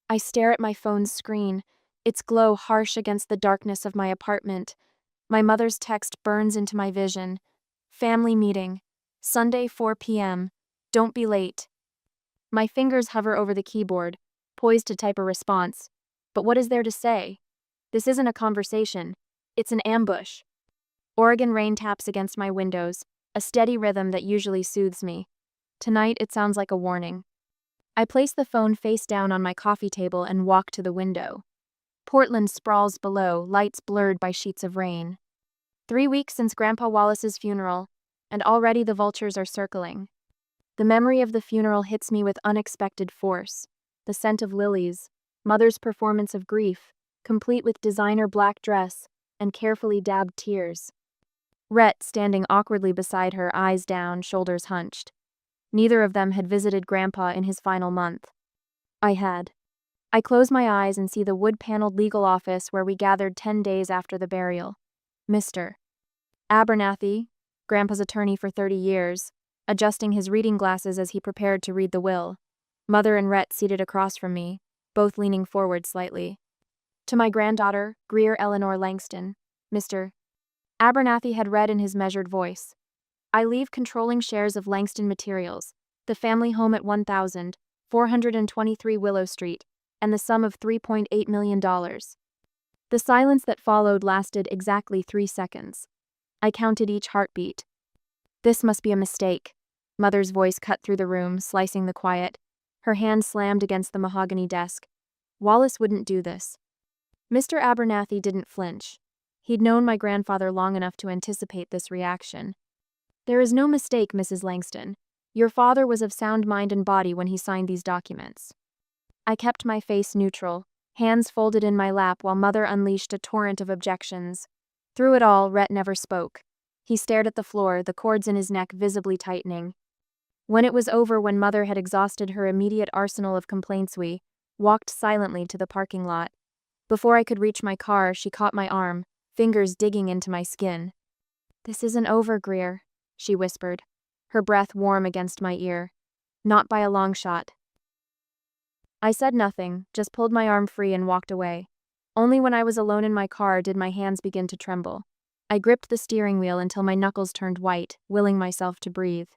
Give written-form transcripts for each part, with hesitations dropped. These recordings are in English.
I stare at my phone's screen, its glow harsh against the darkness of my apartment. My mother's text burns into my vision. Family meeting. Sunday, 4 p.m. Don't be late. My fingers hover over the keyboard, poised to type a response. But what is there to say? This isn't a conversation. It's an ambush. Oregon rain taps against my windows, a steady rhythm that usually soothes me. Tonight, it sounds like a warning. I place the phone face down on my coffee table and walk to the window. Portland sprawls below, lights blurred by sheets of rain. 3 weeks since Grandpa Wallace's funeral, and already the vultures are circling. The memory of the funeral hits me with unexpected force. The scent of lilies, Mother's performance of grief, complete with designer black dress and carefully dabbed tears. Rhett standing awkwardly beside her, eyes down, shoulders hunched. Neither of them had visited Grandpa in his final month. I had. I close my eyes and see the wood-paneled legal office where we gathered 10 days after the burial. Mr. Abernathy, Grandpa's attorney for 30 years, adjusting his reading glasses as he prepared to read the will. Mother and Rhett seated across from me, both leaning forward slightly. To my granddaughter, Greer Eleanor Langston, Mr. Abernathy had read in his measured voice. I leave controlling shares of Langston Materials, the family home at 1,423 Willow Street, and the sum of $3.8 million. The silence that followed lasted exactly 3 seconds. I counted each heartbeat. This must be a mistake. Mother's voice cut through the room, slicing the quiet. Her hand slammed against the mahogany desk. Wallace wouldn't do this. Mr. Abernathy didn't flinch. He'd known my grandfather long enough to anticipate this reaction. There is no mistake, Mrs. Langston. Your father was of sound mind and body when he signed these documents. I kept my face neutral, hands folded in my lap while Mother unleashed a torrent of objections. Through it all, Rhett never spoke. He stared at the floor, the cords in his neck visibly tightening. When it was over, when Mother had exhausted her immediate arsenal of complaints, we walked silently to the parking lot. Before I could reach my car, she caught my arm, fingers digging into my skin. "This isn't over, Greer," she whispered, her breath warm against my ear. "Not by a long shot." I said nothing, just pulled my arm free and walked away. Only when I was alone in my car did my hands begin to tremble. I gripped the steering wheel until my knuckles turned white, willing myself to breathe.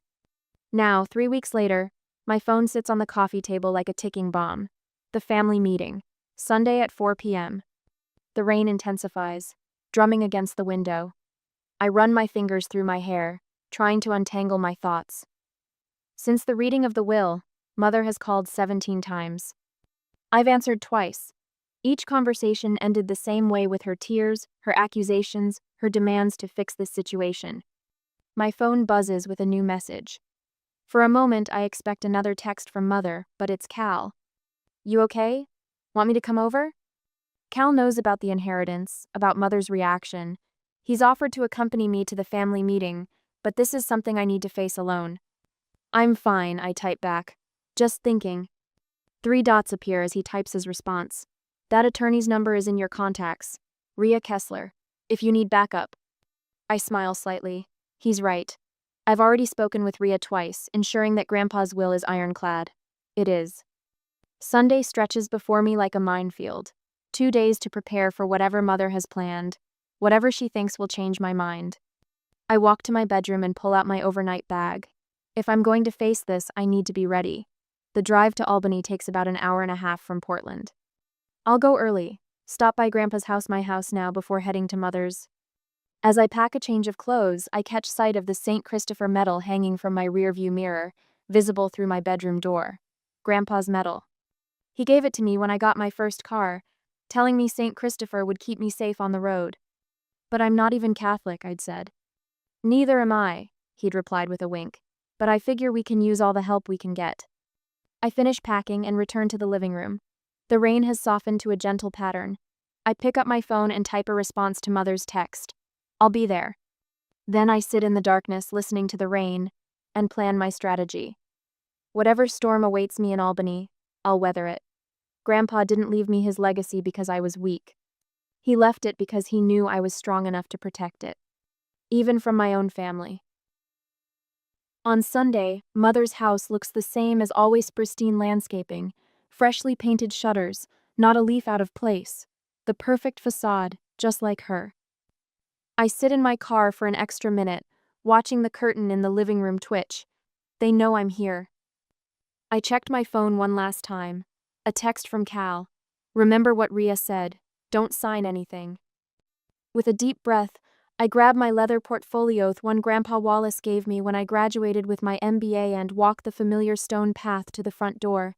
Now, 3 weeks later, my phone sits on the coffee table like a ticking bomb. The family meeting. Sunday at 4 p.m. The rain intensifies, drumming against the window. I run my fingers through my hair, trying to untangle my thoughts. Since the reading of the will, Mother has called 17 times. I've answered twice. Each conversation ended the same way, with her tears, her accusations, her demands to fix this situation. My phone buzzes with a new message. For a moment, I expect another text from Mother, but it's Cal. "You okay? Want me to come over?" Cal knows about the inheritance, about Mother's reaction. He's offered to accompany me to the family meeting, but this is something I need to face alone. "I'm fine," I type back. "Just thinking." 3 dots appear as he types his response. "That attorney's number is in your contacts. Rhea Kessler. If you need backup." I smile slightly. He's right. I've already spoken with Rhea twice, ensuring that Grandpa's will is ironclad. It is. Sunday stretches before me like a minefield. 2 days to prepare for whatever Mother has planned, whatever she thinks will change my mind. I walk to my bedroom and pull out my overnight bag. If I'm going to face this, I need to be ready. The drive to Albany takes about an hour and a half from Portland. I'll go early, stop by Grandpa's house, my house now, before heading to Mother's. As I pack a change of clothes, I catch sight of the St. Christopher medal hanging from my rearview mirror, visible through my bedroom door. Grandpa's medal. He gave it to me when I got my first car, telling me St. Christopher would keep me safe on the road. "But I'm not even Catholic," I'd said. "Neither am I," he'd replied with a wink. "But I figure we can use all the help we can get." I finish packing and return to the living room. The rain has softened to a gentle pattern. I pick up my phone and type a response to Mother's text. "I'll be there." Then I sit in the darkness, listening to the rain, and plan my strategy. Whatever storm awaits me in Albany, I'll weather it. Grandpa didn't leave me his legacy because I was weak. He left it because he knew I was strong enough to protect it, even from my own family. On Sunday, Mother's house looks the same as always: pristine landscaping, Freshly painted shutters, not a leaf out of place. The perfect facade, just like her. I sit in my car for an extra minute, watching the curtain in the living room twitch. They know I'm here. I checked my phone one last time. A text from Cal. Remember what Rhea said. Don't sign anything. With a deep breath, I grab my leather portfolio, the one Grandpa Wallace gave me when I graduated with my MBA, and walk the familiar stone path to the front door.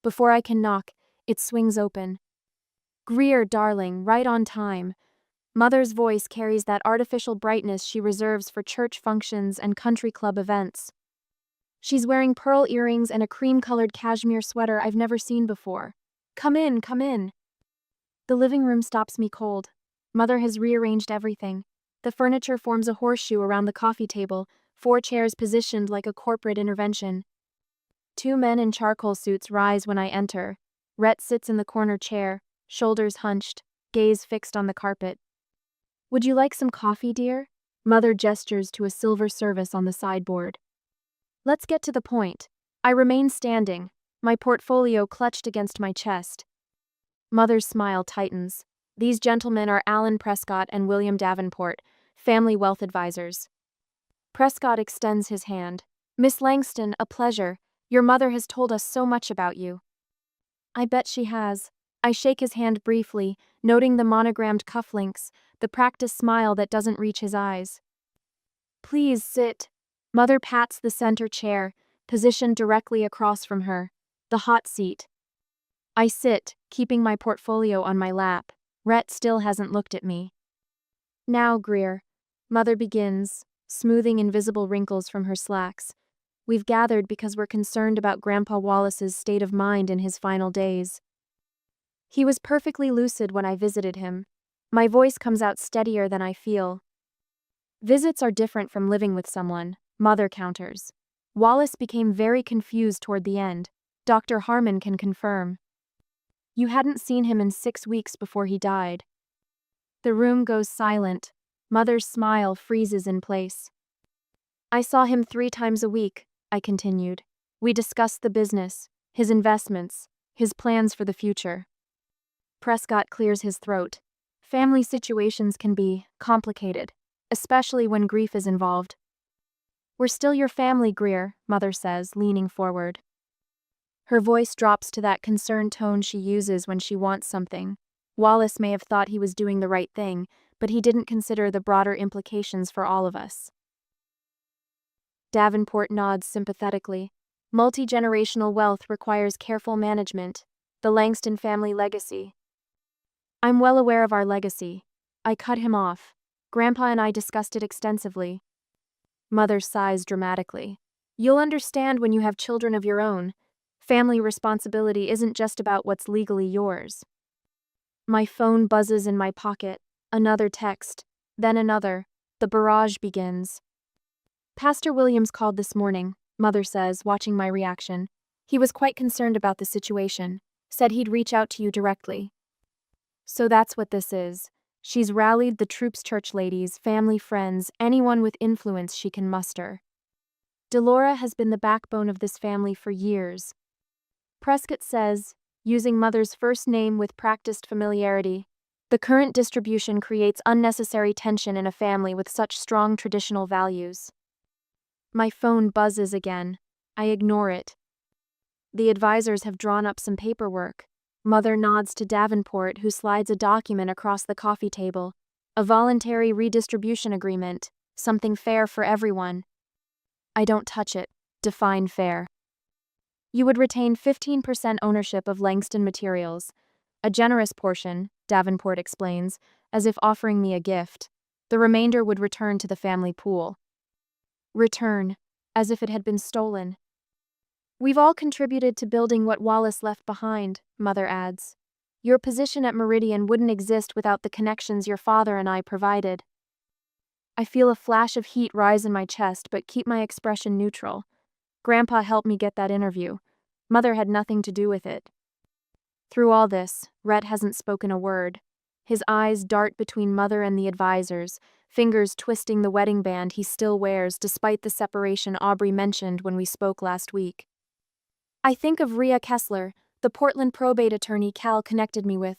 Before I can knock, it swings open. Greer, darling, right on time. Mother's voice carries that artificial brightness she reserves for church functions and country club events. She's wearing pearl earrings and a cream-colored cashmere sweater I've never seen before. Come in, come in. The living room stops me cold. Mother has rearranged everything. The furniture forms a horseshoe around the coffee table, 4 chairs positioned like a corporate intervention. 2 men in charcoal suits rise when I enter. Rhett sits in the corner chair, shoulders hunched, gaze fixed on the carpet. Would you like some coffee, dear? Mother gestures to a silver service on the sideboard. Let's get to the point. I remain standing, my portfolio clutched against my chest. Mother's smile tightens. These gentlemen are Alan Prescott and William Davenport, family wealth advisors. Prescott extends his hand. Miss Langston, a pleasure. Your mother has told us so much about you. I bet she has. I shake his hand briefly, noting the monogrammed cufflinks, the practiced smile that doesn't reach his eyes. Please sit. Mother pats the center chair, positioned directly across from her, the hot seat. I sit, keeping my portfolio on my lap. Rhett still hasn't looked at me. Now, Greer. Mother begins, smoothing invisible wrinkles from her slacks. We've gathered because we're concerned about Grandpa Wallace's state of mind in his final days. He was perfectly lucid when I visited him. My voice comes out steadier than I feel. Visits are different from living with someone, Mother counters. Wallace became very confused toward the end. Dr. Harmon can confirm. You hadn't seen him in 6 weeks before he died. The room goes silent. Mother's smile freezes in place. I saw him 3 times a week, I continued. We discussed the business, his investments, his plans for the future. Prescott clears his throat. Family situations can be complicated, especially when grief is involved. We're still your family, Greer, Mother says, leaning forward. Her voice drops to that concerned tone she uses when she wants something. Wallace may have thought he was doing the right thing, but he didn't consider the broader implications for all of us. Davenport nods sympathetically. Multi-generational wealth requires careful management. The Langston family legacy. I'm well aware of our legacy. I cut him off. Grandpa and I discussed it extensively. Mother sighs dramatically. You'll understand when you have children of your own. Family responsibility isn't just about what's legally yours. My phone buzzes in my pocket. Another text. Then another. The barrage begins. Pastor Williams called this morning, Mother says, watching my reaction. He was quite concerned about the situation. Said he'd reach out to you directly. So that's what this is. She's rallied the troops, church ladies, family friends, anyone with influence she can muster. Delora has been the backbone of this family for years. Prescott says, using Mother's first name with practiced familiarity, the current distribution creates unnecessary tension in a family with such strong traditional values. My phone buzzes again. I ignore it. The advisors have drawn up some paperwork. Mother nods to Davenport, who slides a document across the coffee table. A voluntary redistribution agreement, something fair for everyone. I don't touch it. Define fair. You would retain 15% ownership of Langston Materials. A generous portion, Davenport explains, as if offering me a gift. The remainder would return to the family pool. Return, as if it had been stolen. We've all contributed to building what Wallace left behind, Mother adds. Your position at Meridian wouldn't exist without the connections your father and I provided. I feel a flash of heat rise in my chest but keep my expression neutral. Grandpa helped me get that interview. Mother had nothing to do with it. Through all this, Rhett hasn't spoken a word. His eyes dart between Mother and the advisors, fingers twisting the wedding band he still wears despite the separation Aubrey mentioned when we spoke last week. I think of Rhea Kessler, The Portland probate attorney Cal connected me with.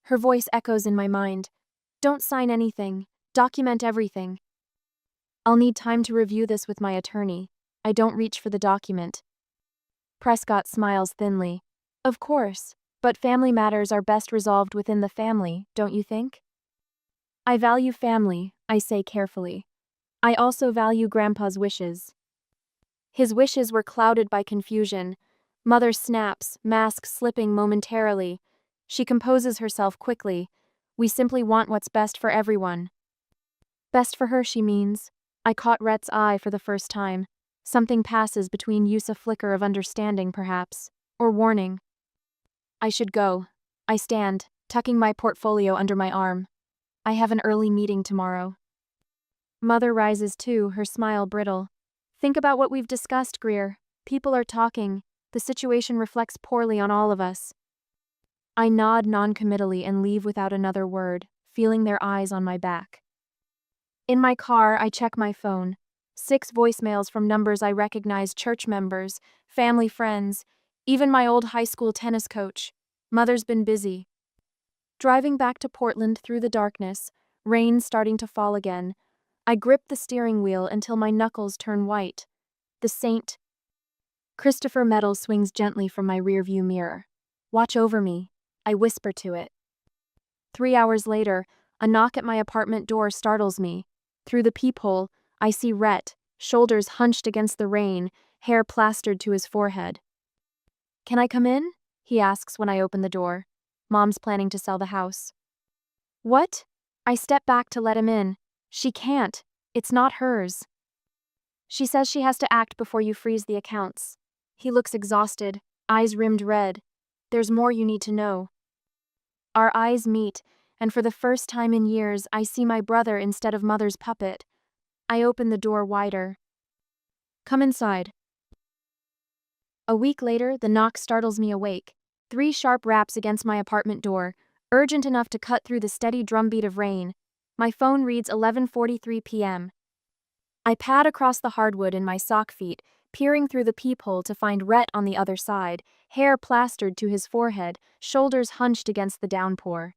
Her voice echoes in my mind. Don't sign anything. Document everything. I'll need time to review this with my attorney. I don't reach for the document. Prescott smiles thinly. Of course, but family matters are best resolved within the family, don't you think? I value family, I say carefully. I also value Grandpa's wishes. His wishes were clouded by confusion. Mother snaps, mask slipping momentarily. She composes herself quickly. We simply want what's best for everyone. Best for her, she means. I caught Rhett's eye for the first time. Something passes between use a flicker of understanding, perhaps, or warning. I should go. I stand, tucking my portfolio under my arm. I have an early meeting tomorrow. Mother rises too, her smile brittle. Think about what we've discussed, Greer. People are talking. The situation reflects poorly on all of us. I nod non-committally and leave without another word, feeling their eyes on my back. In my car, I check my phone. 6 voicemails from numbers I recognize: church members, family friends, even my old high school tennis coach. Mother's been busy. Driving back to Portland through the darkness, rain starting to fall again, I grip the steering wheel until my knuckles turn white. The St. Christopher medal swings gently from my rearview mirror. Watch over me, I whisper to it. 3 hours later, a knock at my apartment door startles me. Through the peephole, I see Rhett, shoulders hunched against the rain, hair plastered to his forehead. Can I come in? He asks when I open the door. Mom's planning to sell the house. What? I step back to let him in. She can't. It's not hers. She says she has to act before you freeze the accounts. He looks exhausted, eyes rimmed red. There's more you need to know. Our eyes meet, and for the first time in years, I see my brother instead of Mother's puppet. I open the door wider. Come inside. A week later, the knock startles me awake. 3 sharp raps against my apartment door, urgent enough to cut through the steady drumbeat of rain. My phone reads 11:43 p.m. I pad across the hardwood in my sock feet, peering through the peephole to find Rhett on the other side, hair plastered to his forehead, shoulders hunched against the downpour.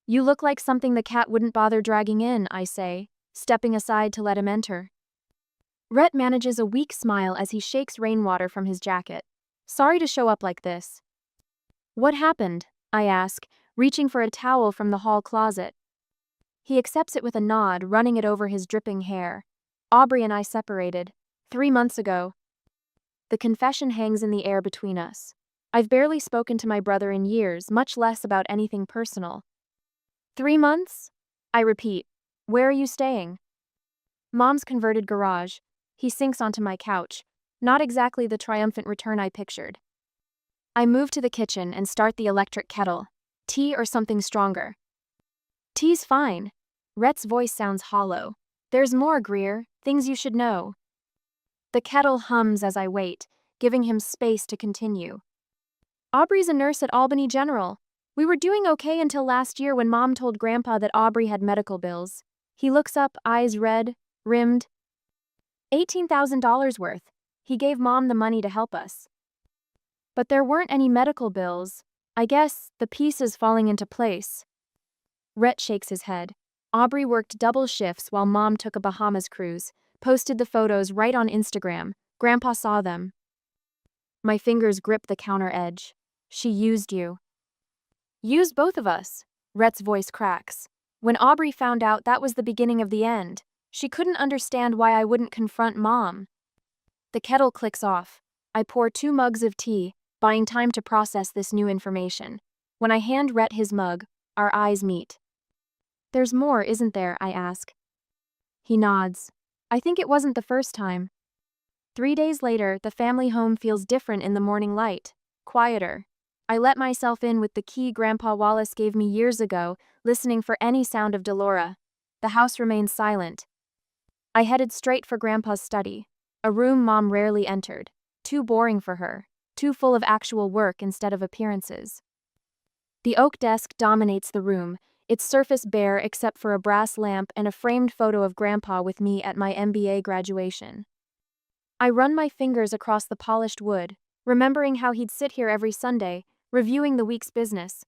You look like something the cat wouldn't bother dragging in, I say, stepping aside to let him enter. Rhett manages a weak smile as he shakes rainwater from his jacket. Sorry to show up like this. What happened? I ask, reaching for a towel from the hall closet. He accepts it with a nod, running it over his dripping hair. Aubrey and I separated 3 months ago. The confession hangs in the air between us. I've barely spoken to my brother in years, much less about anything personal. 3 months? I repeat. Where are you staying? Mom's converted garage. He sinks onto my couch. Not exactly the triumphant return I pictured. I move to the kitchen and start the electric kettle. Tea or something stronger? Tea's fine. Rhett's voice sounds hollow. There's more, Greer. Things you should know. The kettle hums as I wait, giving him space to continue. Aubrey's a nurse at Albany General. We were doing okay until last year when Mom told Grandpa that Aubrey had medical bills. He looks up, eyes red, rimmed. $18,000 worth. He gave Mom the money to help us. But there weren't any medical bills. I guess the pieces falling into place. Rhett shakes his head. Aubrey worked double shifts while Mom took a Bahamas cruise, posted the photos right on Instagram. Grandpa saw them. My fingers grip the counter edge. She used you. Used both of us. Rhett's voice cracks. When Aubrey found out, that was the beginning of the end. She couldn't understand why I wouldn't confront Mom. The kettle clicks off. I pour 2 mugs of tea, buying time to process this new information. When I hand Rhett his mug, our eyes meet. There's more, isn't there? I ask. He nods. I think it wasn't the first time. 3 days later, the family home feels different in the morning light. Quieter. I let myself in with the key Grandpa Wallace gave me years ago, listening for any sound of Delora. The house remains silent. I headed straight for Grandpa's study, a room Mom rarely entered. Too boring for her. Too full of actual work instead of appearances. The oak desk dominates the room, its surface bare except for a brass lamp and a framed photo of Grandpa with me at my MBA graduation. I run my fingers across the polished wood, remembering how he'd sit here every Sunday, reviewing the week's business.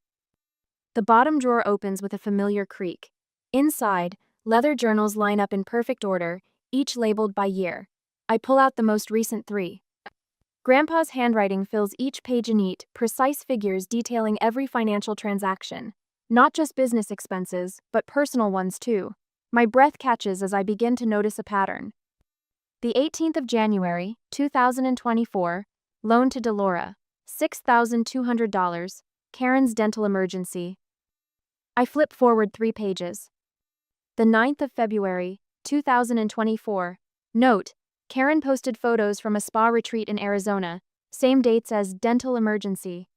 The bottom drawer opens with a familiar creak. Inside, leather journals line up in perfect order, each labeled by year. I pull out the most recent 3. Grandpa's handwriting fills each page in neat, precise figures detailing every financial transaction. Not just business expenses, but personal ones too. My breath catches as I begin to notice a pattern. The 18th of January, 2024, loan to Delora, $6,200, Karen's dental emergency. I flip forward 3 pages. The 9th of February, 2024, note, Karen posted photos from a spa retreat in Arizona, same dates as dental emergency.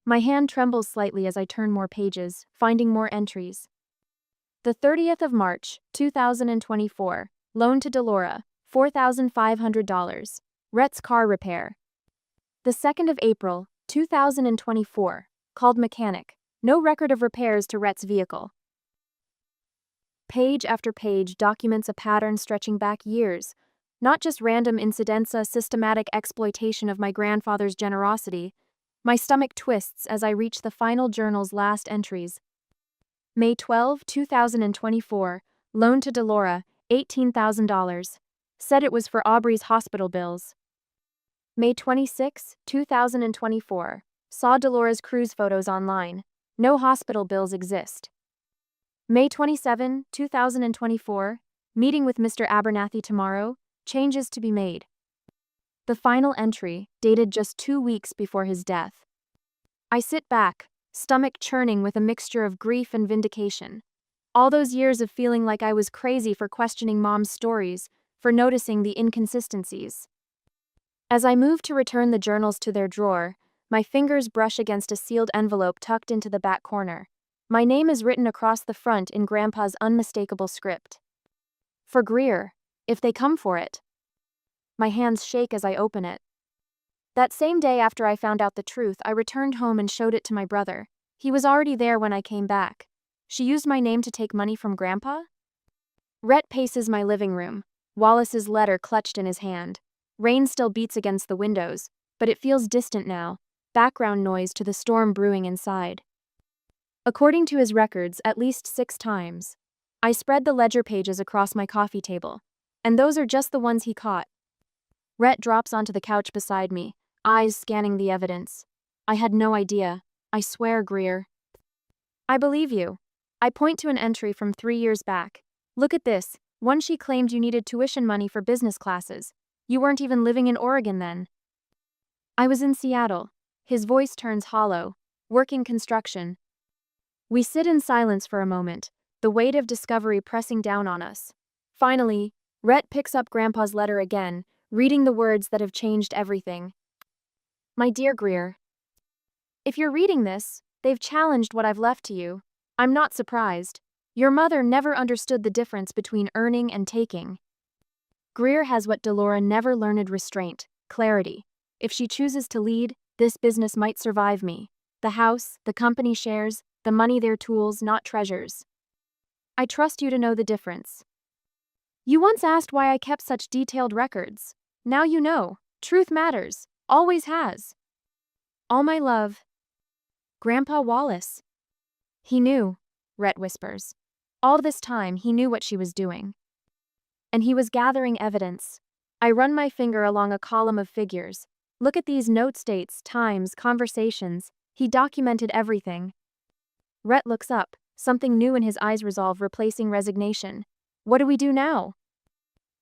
My hand trembles slightly as I turn more pages, finding more entries. The 30th of March, 2024, loan to Delora, $4,500, Rhett's car repair. The 2nd of April, 2024, called mechanic, no record of repairs to Rhett's vehicle. Page after page documents a pattern stretching back years, not just random incidenza, systematic exploitation of my grandfather's generosity. My stomach twists as I reach the final journal's last entries. May 12, 2024, loan to Delora, $18,000. Said it was for Aubrey's hospital bills. May 26, 2024, saw Delora's cruise photos online. No hospital bills exist. May 27, 2024, meeting with Mr. Abernathy tomorrow, changes to be made. The final entry, dated just 2 weeks before his death. I sit back, stomach churning with a mixture of grief and vindication. All those years of feeling like I was crazy for questioning Mom's stories, for noticing the inconsistencies. As I move to return the journals to their drawer, my fingers brush against a sealed envelope tucked into the back corner. My name is written across the front in Grandpa's unmistakable script. For Greer, if they come for it. My hands shake as I open it. That same day after I found out the truth, I returned home and showed it to my brother. He was already there when I came back. She used my name to take money from Grandpa? Rhett paces my living room, Wallace's letter clutched in his hand. Rain still beats against the windows, but it feels distant now, background noise to the storm brewing inside. According to his records, at least 6 times. I spread the ledger pages across my coffee table, and those are just the ones he caught. Rhett drops onto the couch beside me, eyes scanning the evidence. I had no idea. I swear, Greer. I believe you. I point to an entry from 3 years back. Look at this, one she claimed you needed tuition money for business classes. You weren't even living in Oregon then. I was in Seattle. His voice turns hollow, working construction. We sit in silence for a moment, the weight of discovery pressing down on us. Finally, Rhett picks up Grandpa's letter again, reading the words that have changed everything. My dear Greer, if you're reading this, they've challenged what I've left to you. I'm not surprised. Your mother never understood the difference between earning and taking. Greer has what Delora never learned: restraint, clarity. If she chooses to lead, this business might survive me. The house, the company shares, the money, their tools, not treasures. I trust you to know the difference. You once asked why I kept such detailed records. Now you know. Truth matters. Always has. All my love. Grandpa Wallace. He knew, Rhett whispers. All this time he knew what she was doing. And he was gathering evidence. I run my finger along a column of figures. Look at these notes, dates, times, conversations. He documented everything. Rhett looks up, something new in his eyes, resolve replacing resignation. What do we do now?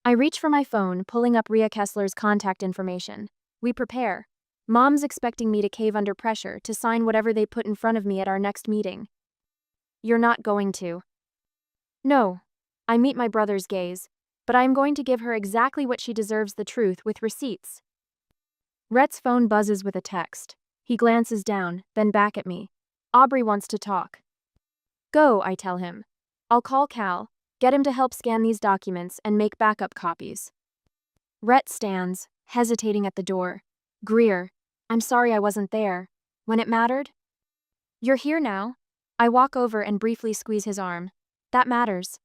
I reach for my phone, pulling up Rhea Kessler's contact information. We prepare. Mom's expecting me to cave under pressure, to sign whatever they put in front of me at our next meeting. You're not going to. No. I meet my brother's gaze, but I am going to give her exactly what she deserves, the truth, with receipts. Rhett's phone buzzes with a text. He glances down, then back at me. Aubrey wants to talk. Go, I tell him. I'll call Cal, get him to help scan these documents and make backup copies. Rhett stands, hesitating at the door. Greer, I'm sorry I wasn't there. When it mattered? You're here now. I walk over and briefly squeeze his arm. That matters.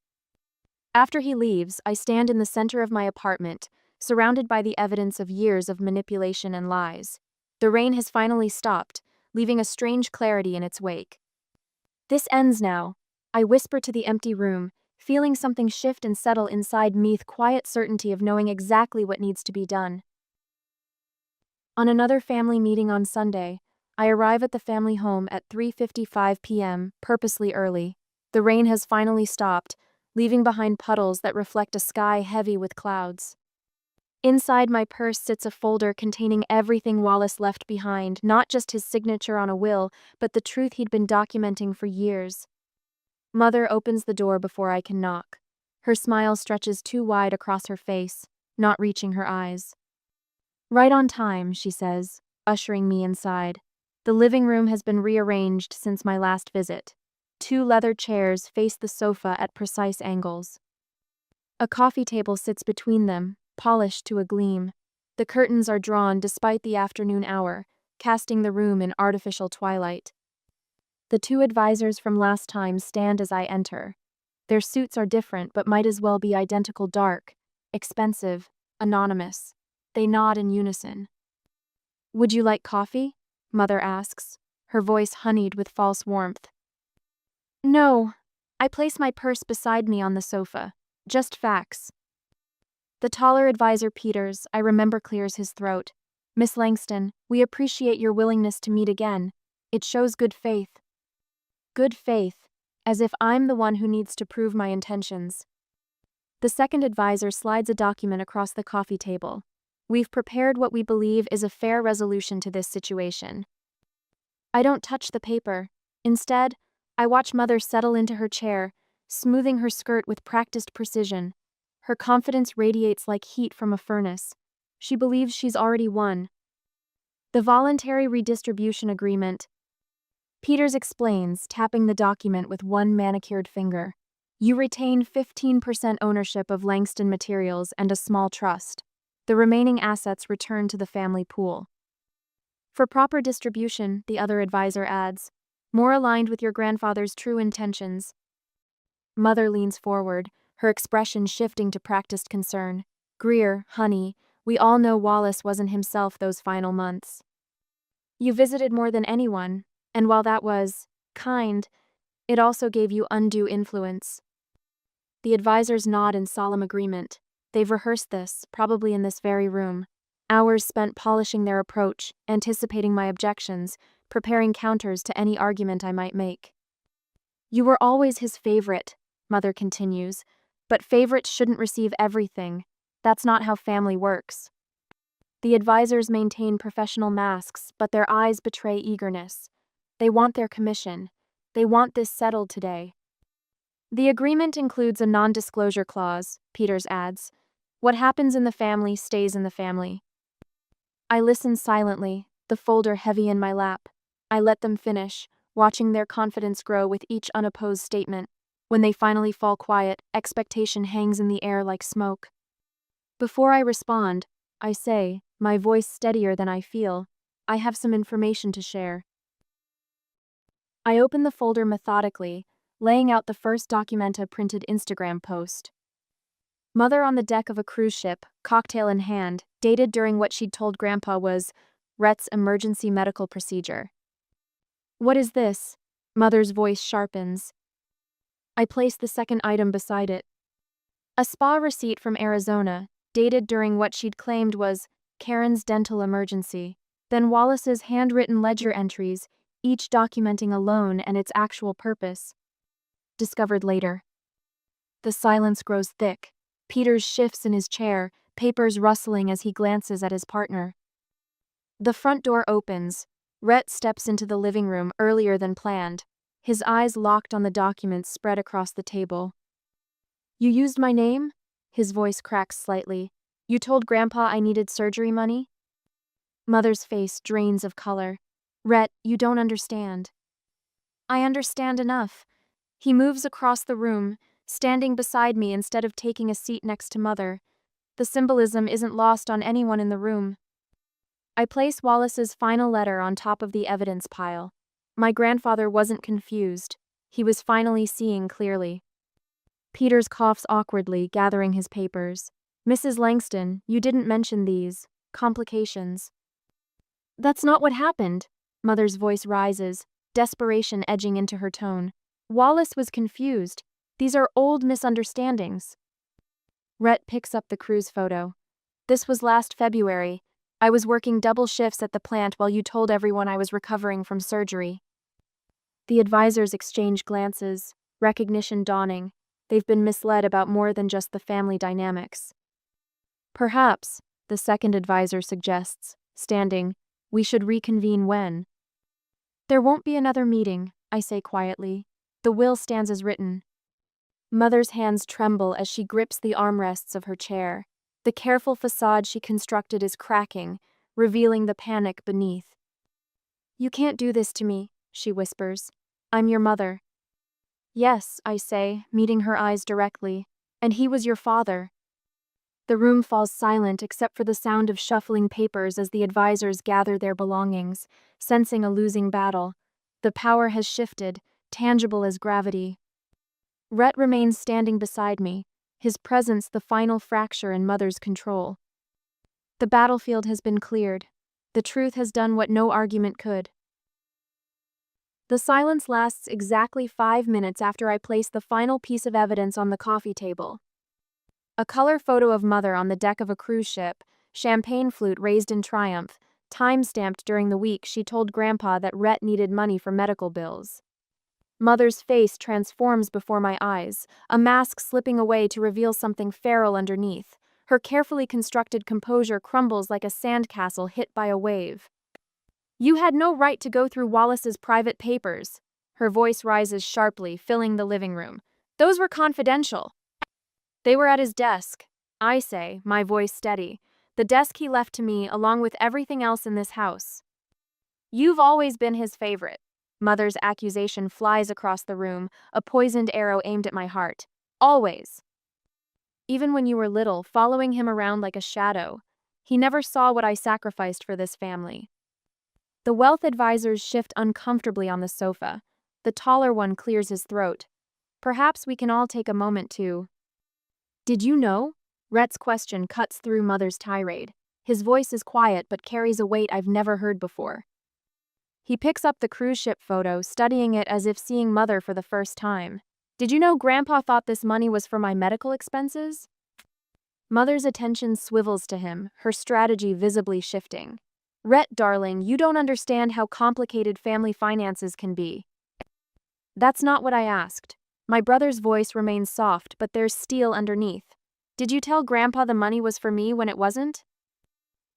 After he leaves, I stand in the center of my apartment, surrounded by the evidence of years of manipulation and lies. The rain has finally stopped, leaving a strange clarity in its wake. This ends now, I whisper to the empty room, feeling something shift and settle inside me with quiet certainty of knowing exactly what needs to be done. On another family meeting on Sunday, I arrive at the family home at 3:55 p.m., purposely early. The rain has finally stopped, leaving behind puddles that reflect a sky heavy with clouds. Inside my purse sits a folder containing everything Wallace left behind, not just his signature on a will, but the truth he'd been documenting for years. Mother opens the door before I can knock. Her smile stretches too wide across her face, not reaching her eyes. "Right on time," she says, ushering me inside. The living room has been rearranged since my last visit. 2 leather chairs face the sofa at precise angles. A coffee table sits between them, polished to a gleam. The curtains are drawn despite the afternoon hour, casting the room in artificial twilight. The 2 advisors from last time stand as I enter. Their suits are different but might as well be identical: dark, expensive, anonymous. They nod in unison. "Would you like coffee?" Mother asks, her voice honeyed with false warmth. "No." I place my purse beside me on the sofa. "Just facts." The taller advisor Peters, I remember, clears his throat. "Miss Langston, we appreciate your willingness to meet again. It shows good faith." Good faith, as if I'm the one who needs to prove my intentions. The second advisor slides a document across the coffee table. "We've prepared what we believe is a fair resolution to this situation." I don't touch the paper. Instead, I watch Mother settle into her chair, smoothing her skirt with practiced precision. Her confidence radiates like heat from a furnace. She believes she's already won. "The voluntary redistribution agreement," Peters explains, tapping the document with one manicured finger. "You retain 15% ownership of Langston Materials and a small trust. The remaining assets return to the family pool." "For proper distribution," the other advisor adds, "more aligned with your grandfather's true intentions." Mother leans forward, her expression shifting to practiced concern. "Greer, honey, we all know Wallace wasn't himself those final months. You visited more than anyone, and while that was kind, it also gave you undue influence." The advisors nod in solemn agreement. They've rehearsed this, probably in this very room. Hours spent polishing their approach, anticipating my objections, preparing counters to any argument I might make. "You were always his favorite," Mother continues, "but favorites shouldn't receive everything. That's not how family works." The advisors maintain professional masks, but their eyes betray eagerness. They want their commission. They want this settled today. "The agreement includes a non-disclosure clause," Peters adds. "What happens in the family stays in the family." I listen silently, the folder heavy in my lap. I let them finish, watching their confidence grow with each unopposed statement. When they finally fall quiet, expectation hangs in the air like smoke. Before I respond, I say, my voice steadier than I feel, "I have some information to share." I open the folder methodically, laying out the first Documenta printed Instagram post. Mother on the deck of a cruise ship, cocktail in hand, dated during what she'd told Grandpa was Rhett's emergency medical procedure. "What is this?" Mother's voice sharpens. I place the second item beside it. A spa receipt from Arizona, dated during what she'd claimed was Karen's dental emergency. Then Wallace's handwritten ledger entries, each documenting a loan and its actual purpose. Discovered later. The silence grows thick. Peters shifts in his chair, papers rustling as he glances at his partner. The front door opens. Rhett steps into the living room earlier than planned, his eyes locked on the documents spread across the table. "You used my name?" His voice cracks slightly. "You told Grandpa I needed surgery money?" Mother's face drains of color. "Rhett, you don't understand." "I understand enough." He moves across the room, standing beside me instead of taking a seat next to Mother. The symbolism isn't lost on anyone in the room. I place Wallace's final letter on top of the evidence pile. My grandfather wasn't confused. He was finally seeing clearly. Peters coughs awkwardly, gathering his papers. "Mrs. Langston, you didn't mention these complications." That's not what happened. Mother's voice rises, desperation edging into her tone. Wallace was confused. These are old misunderstandings. Rhett picks up the cruise photo. This was last February. I was working double shifts at the plant while you told everyone I was recovering from surgery. The advisors exchange glances, recognition dawning. They've been misled about more than just the family dynamics. Perhaps, the second advisor suggests, standing, we should reconvene when? There won't be another meeting, I say quietly. The will stands as written. Mother's hands tremble as she grips the armrests of her chair. The careful facade she constructed is cracking, revealing the panic beneath. You can't do this to me, she whispers. I'm your mother. Yes, I say, meeting her eyes directly. And he was your father. The room falls silent except for the sound of shuffling papers as the advisors gather their belongings, sensing a losing battle. The power has shifted, tangible as gravity. Rhett remains standing beside me, his presence the final fracture in Mother's control. The battlefield has been cleared. The truth has done what no argument could. The silence lasts exactly 5 minutes after I place the final piece of evidence on the coffee table. A color photo of Mother on the deck of a cruise ship, champagne flute raised in triumph, time-stamped during the week she told Grandpa that Rhett needed money for medical bills. Mother's face transforms before my eyes, a mask slipping away to reveal something feral underneath. Her carefully constructed composure crumbles like a sandcastle hit by a wave. You had no right to go through Wallace's private papers. Her voice rises sharply, filling the living room. Those were confidential. They were at his desk. I say, my voice steady. The desk he left to me, along with everything else in this house. You've always been his favorite. Mother's accusation flies across the room, a poisoned arrow aimed at my heart. Always. Even when you were little, following him around like a shadow. He never saw what I sacrificed for this family. The wealth advisors shift uncomfortably on the sofa. The taller one clears his throat. Perhaps we can all take a moment to... Did you know? Rhett's question cuts through Mother's tirade. His voice is quiet but carries a weight I've never heard before. He picks up the cruise ship photo, studying it as if seeing Mother for the first time. Did you know Grandpa thought this money was for my medical expenses? Mother's attention swivels to him, her strategy visibly shifting. Rhett, darling, you don't understand how complicated family finances can be. That's not what I asked. My brother's voice remains soft, but there's steel underneath. Did you tell Grandpa the money was for me when it wasn't?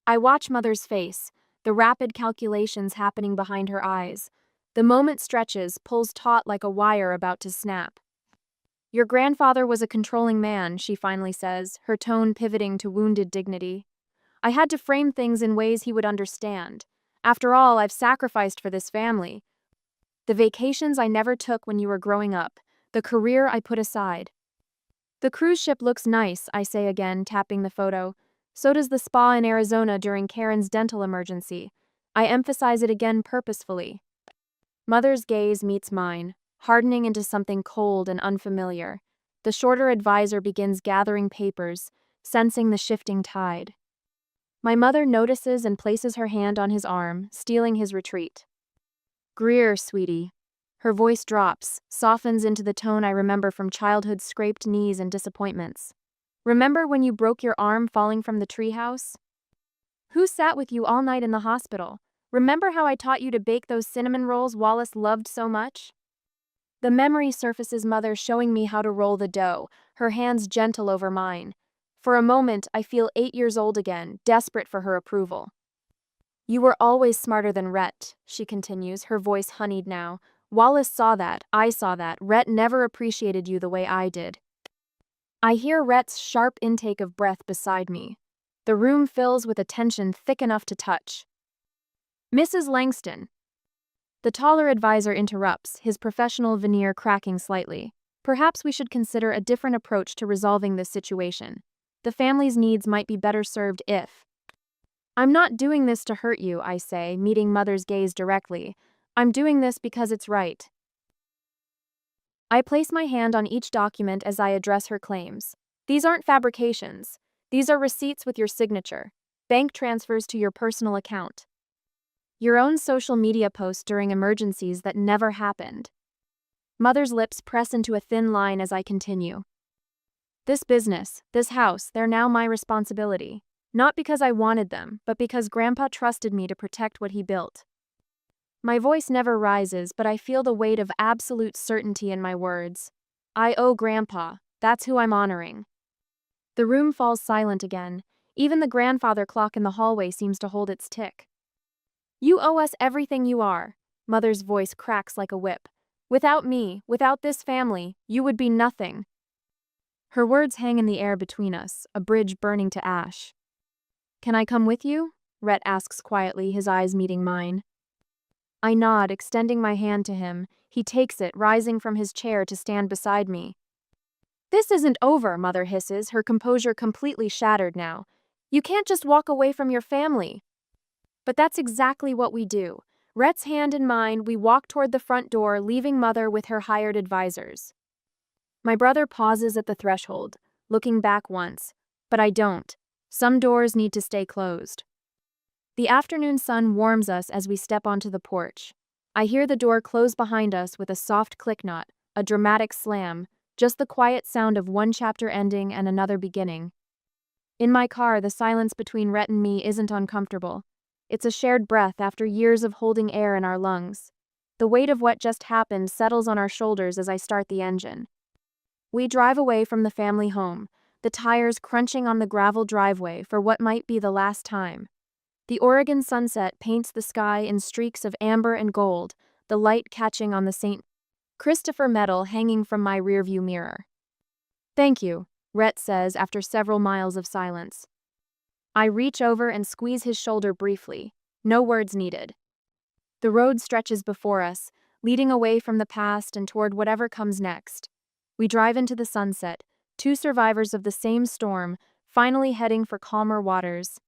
I watch Mother's face, the rapid calculations happening behind her eyes. The moment stretches, pulls taut like a wire about to snap. Your grandfather was a controlling man, she finally says, her tone pivoting to wounded dignity. I had to frame things in ways he would understand. After all, I've sacrificed for this family. The vacations I never took when you were growing up, the career I put aside. The cruise ship looks nice, I say again, tapping the photo. So does the spa in Arizona during Karen's dental emergency. I emphasize it again purposefully. Mother's gaze meets mine, hardening into something cold and unfamiliar. The shorter advisor begins gathering papers, sensing the shifting tide. My mother notices and places her hand on his arm, stealing his retreat. Greer, sweetie. Her voice drops, softens into the tone I remember from childhood's scraped knees and disappointments. Remember when you broke your arm falling from the treehouse? Who sat with you all night in the hospital? Remember how I taught you to bake those cinnamon rolls Wallace loved so much? The memory surfaces, Mother showing me how to roll the dough, her hands gentle over mine. For a moment, I feel 8 years old again, desperate for her approval. You were always smarter than Rhett, she continues, her voice honeyed now. Wallace saw that, I saw that. Rhett never appreciated you the way I did. I hear Rhett's sharp intake of breath beside me. The room fills with a tension thick enough to touch. Mrs. Langston. The taller advisor interrupts, his professional veneer cracking slightly. Perhaps we should consider a different approach to resolving this situation. The family's needs might be better served if... I'm not doing this to hurt you, I say, meeting Mother's gaze directly. I'm doing this because it's right. I place my hand on each document as I address her claims. These aren't fabrications. These are receipts with your signature. Bank transfers to your personal account. Your own social media post during emergencies that never happened. Mother's lips press into a thin line as I continue. This business, this house, they're now my responsibility. Not because I wanted them, but because Grandpa trusted me to protect what he built. My voice never rises, but I feel the weight of absolute certainty in my words. I owe Grandpa. That's who I'm honoring. The room falls silent again. Even the grandfather clock in the hallway seems to hold its tick. You owe us everything you are. Mother's voice cracks like a whip. Without me, without this family, you would be nothing. Her words hang in the air between us, a bridge burning to ash. Can I come with you? Rhett asks quietly, his eyes meeting mine. I nod, extending my hand to him. He takes it, rising from his chair to stand beside me. This isn't over, Mother hisses, her composure completely shattered now. You can't just walk away from your family. But that's exactly what we do. Rhett's hand in mine, we walk toward the front door, leaving Mother with her hired advisors. My brother pauses at the threshold, looking back once, but I don't. Some doors need to stay closed. The afternoon sun warms us as we step onto the porch. I hear the door close behind us with a soft click knot, a dramatic slam, just the quiet sound of one chapter ending and another beginning. In my car, the silence between Rhett and me isn't uncomfortable. It's a shared breath after years of holding air in our lungs. The weight of what just happened settles on our shoulders as I start the engine. We drive away from the family home, the tires crunching on the gravel driveway for what might be the last time. The Oregon sunset paints the sky in streaks of amber and gold, the light catching on the St. Christopher medal hanging from my rearview mirror. Thank you, Rhett says after several miles of silence. I reach over and squeeze his shoulder briefly. No words needed. The road stretches before us, leading away from the past and toward whatever comes next. We drive into the sunset, two survivors of the same storm, finally heading for calmer waters.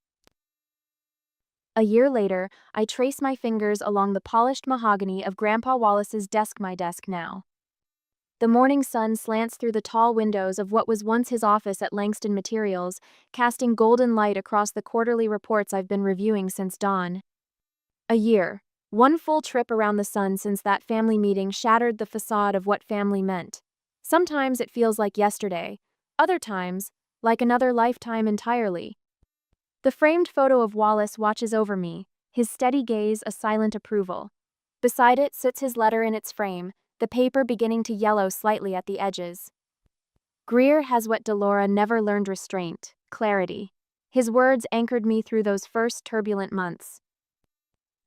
A year later, I trace my fingers along the polished mahogany of Grandpa Wallace's desk, my desk now. The morning sun slants through the tall windows of what was once his office at Langston Materials, casting golden light across the quarterly reports I've been reviewing since dawn. A year. One full trip around the sun since that family meeting shattered the facade of what family meant. Sometimes it feels like yesterday, other times, like another lifetime entirely. The framed photo of Wallace watches over me, his steady gaze a silent approval. Beside it sits his letter in its frame, the paper beginning to yellow slightly at the edges. Greer has what Delora never learned: restraint, clarity. His words anchored me through those first turbulent months.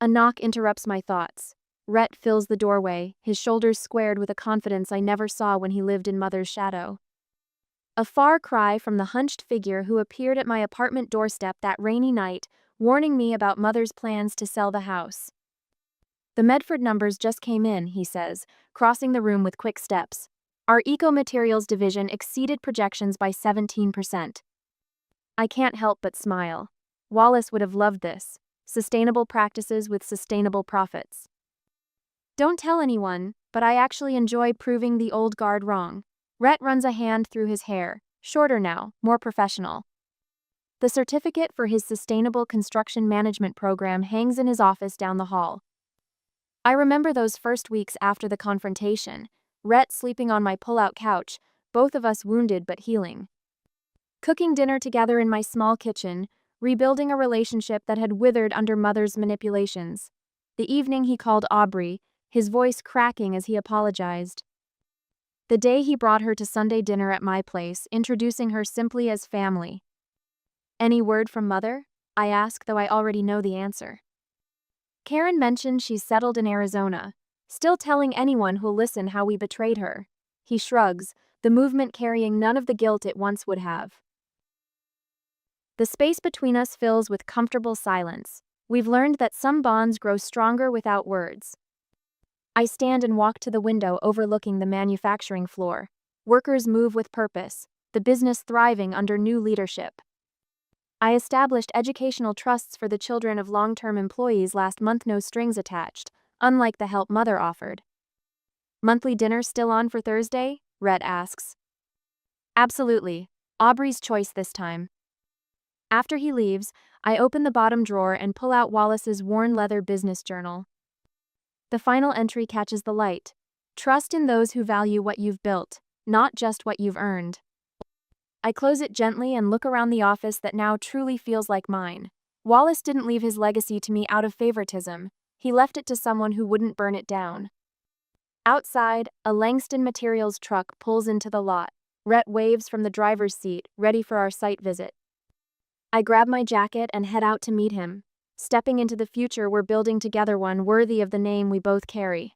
A knock interrupts my thoughts. Rhett fills the doorway, his shoulders squared with a confidence I never saw when he lived in Mother's shadow. A far cry from the hunched figure who appeared at my apartment doorstep that rainy night, warning me about Mother's plans to sell the house. The Medford numbers just came in, he says, crossing the room with quick steps. Our eco-materials division exceeded projections by 17%. I can't help but smile. Wallace would have loved this. Sustainable practices with sustainable profits. Don't tell anyone, but I actually enjoy proving the old guard wrong. Rhett runs a hand through his hair, shorter now, more professional. The certificate for his Sustainable Construction Management program hangs in his office down the hall. I remember those first weeks after the confrontation, Rhett sleeping on my pull-out couch, both of us wounded but healing. Cooking dinner together in my small kitchen, rebuilding a relationship that had withered under Mother's manipulations. The evening he called Aubrey, his voice cracking as he apologized. The day he brought her to Sunday dinner at my place, introducing her simply as family. Any word from Mother? I ask, though I already know the answer. Karen mentioned she's settled in Arizona, still telling anyone who'll listen how we betrayed her. He shrugs, the movement carrying none of the guilt it once would have. The space between us fills with comfortable silence. We've learned that some bonds grow stronger without words. I stand and walk to the window overlooking the manufacturing floor. Workers move with purpose, the business thriving under new leadership. I established educational trusts for the children of long-term employees last month, no strings attached, unlike the help Mother offered. Monthly dinner still on for Thursday? Rhett asks. Absolutely. Aubrey's choice this time. After he leaves, I open the bottom drawer and pull out Wallace's worn leather business journal. The final entry catches the light. Trust in those who value what you've built, not just what you've earned. I close it gently and look around the office that now truly feels like mine. Wallace didn't leave his legacy to me out of favoritism. He left it to someone who wouldn't burn it down. Outside, a Langston Materials truck pulls into the lot. Rhett waves from the driver's seat, ready for our site visit. I grab my jacket and head out to meet him. Stepping into the future, we're building together one worthy of the name we both carry.